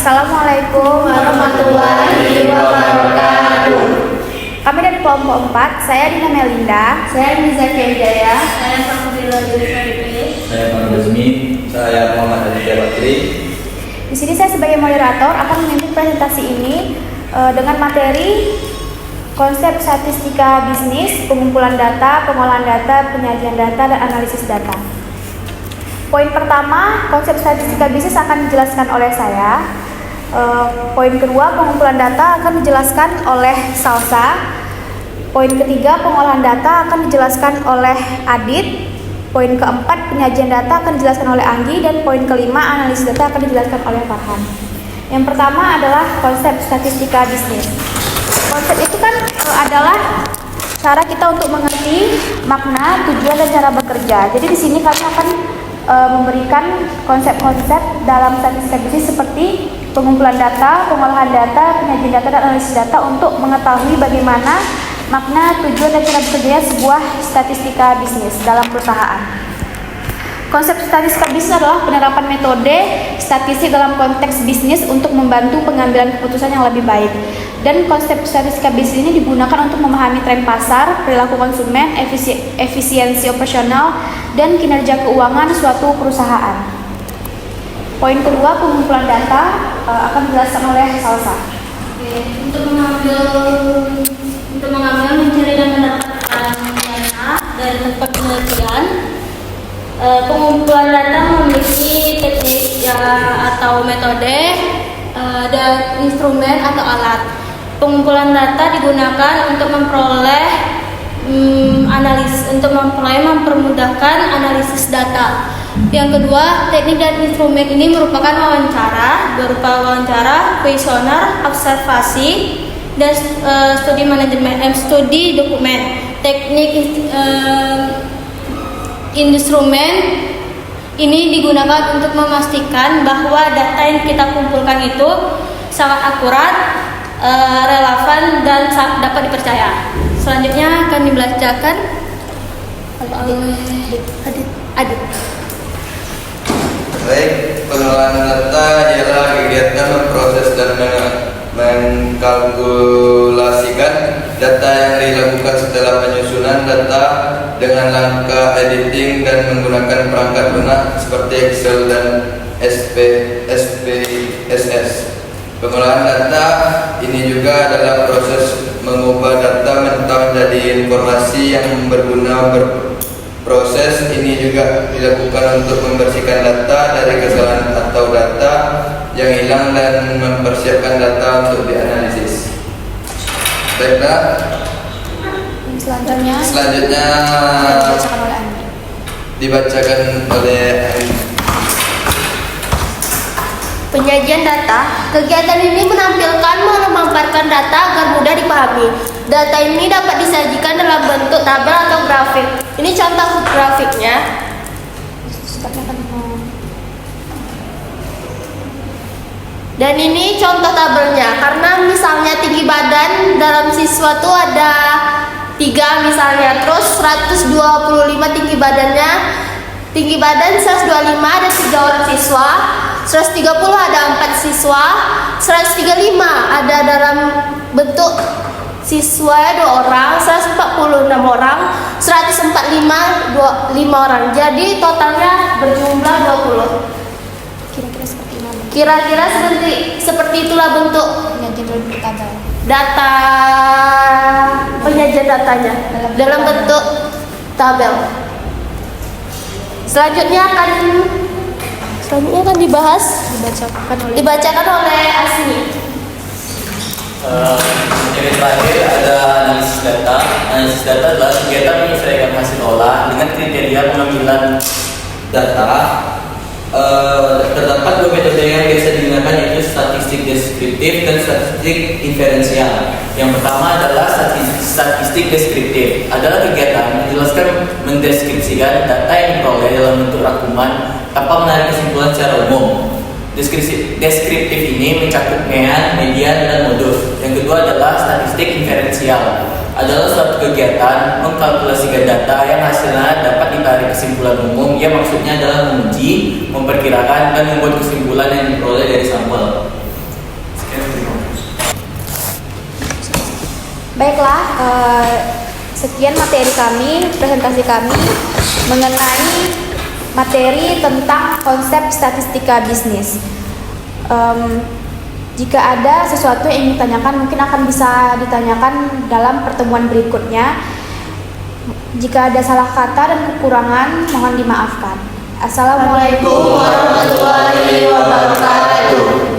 Assalamualaikum warahmatullahi wabarakatuh. Kami dari kelompok 4, saya Dina Melinda, Saya Miza Wijaya. Saya Fahmudillah Yusuf. Saya Pak Resmi. Saya Muhammad Aditya Bakri. Di sini saya sebagai moderator akan memimpin presentasi ini dengan materi konsep statistika bisnis, pengumpulan data, pengolahan data, penyajian data, dan analisis data. Poin pertama, konsep statistika bisnis akan dijelaskan oleh saya. Poin kedua, pengumpulan data akan dijelaskan oleh Salsa. Poin ketiga, pengolahan data akan dijelaskan oleh Adit. Poin keempat, penyajian data akan dijelaskan oleh Anggi. Dan poin kelima, analisis data akan dijelaskan oleh Farhan. Yang pertama adalah konsep statistika bisnis. Konsep itu kan adalah cara kita untuk mengerti makna, tujuan, dan cara bekerja. Jadi di sini kami akan memberikan konsep-konsep dalam statistika bisnis seperti pengumpulan data, pengolahan data, penyajian data, dan analisis data untuk mengetahui bagaimana makna, tujuan, dan cara bekerja sebuah statistika bisnis dalam perusahaan. Konsep statistika bisnis adalah penerapan metode statistik dalam konteks bisnis untuk membantu pengambilan keputusan yang lebih baik. Dan konsep statistika bisnis ini digunakan untuk memahami tren pasar, perilaku konsumen, efisiensi operasional, dan kinerja keuangan suatu perusahaan. Poin kedua, pengumpulan data akan dijelaskan oleh Salsa. Untuk mengambil, mencari dan mendapatkan data dari tempat penelitian, pengumpulan data memiliki teknik atau metode dan instrumen atau alat. Pengumpulan data digunakan untuk mempermudahkan analisis data. Yang kedua, teknik dan instrumen ini merupakan wawancara, berupa wawancara, kuesioner, observasi, dan studi dokumen. Teknik instrumen ini digunakan untuk memastikan bahwa data yang kita kumpulkan itu sangat akurat, relevan, dan dapat dipercaya. Selanjutnya akan dibacakan oleh Adit. Baik, pengolahan data ialah kegiatan memproses dan mengkalkulasikan data yang dilakukan setelah penyusunan data dengan langkah editing dan menggunakan perangkat lunak seperti Excel dan SPSS. Pengolahan data ini juga adalah proses mengubah data mentah menjadi informasi yang berguna. Proses ini juga dilakukan untuk membersihkan data dari kesalahan atau data yang hilang dan mempersiapkan data untuk dianalisis. Baiklah. Selanjutnya dibacakan oleh Anggi. Penyajian data. Kegiatan ini menampilkan memaparkan data agar mudah dipahami. Data ini dapat disajikan dalam bentuk tabel atau grafik. Ini contoh grafiknya. Dan ini contoh tabelnya. Karena misalnya tinggi badan dalam siswa tuh ada 3 misalnya. Terus 125 tinggi badannya. Tinggi badan 125 ada 3 orang siswa. 130 ada 4 siswa. 135 ada dalam bentuk siswa 2 orang, 146 orang, 145 5 orang. Jadi totalnya berjumlah 20. Kira-kira seperti itulah bentuk data penyajian datanya dalam bentuk tabel. Selanjutnya akan dibacakan oleh Asmi. Yang terakhir ada analisis data. Analisis data adalah kegiatan menyesuaikan hasil olah dengan kriteria pengambilan data. Terdapat 2 metode yang biasa digunakan, yaitu statistik deskriptif dan statistik inferensial. Yang pertama adalah statistik deskriptif. Adalah kegiatan mendeskripsikan data yang diperoleh dalam bentuk rangkuman tanpa menarik kesimpulan secara umum. Deskriptif ini mencakup median, dan modus. Yang kedua adalah statistik inferensial. Adalah suatu kegiatan mengkalkulasikan data yang hasilnya dapat ditarik kesimpulan umum, yang maksudnya adalah menguji, memperkirakan, dan membuat kesimpulan yang diperoleh dari sampel. Baiklah, sekian materi kami, presentasi kami mengenai materi tentang konsep statistika bisnis. Jika ada sesuatu yang ingin ditanyakan, mungkin akan bisa ditanyakan dalam pertemuan berikutnya. Jika ada salah kata dan kekurangan, mohon dimaafkan. Assalamualaikum warahmatullahi wabarakatuh.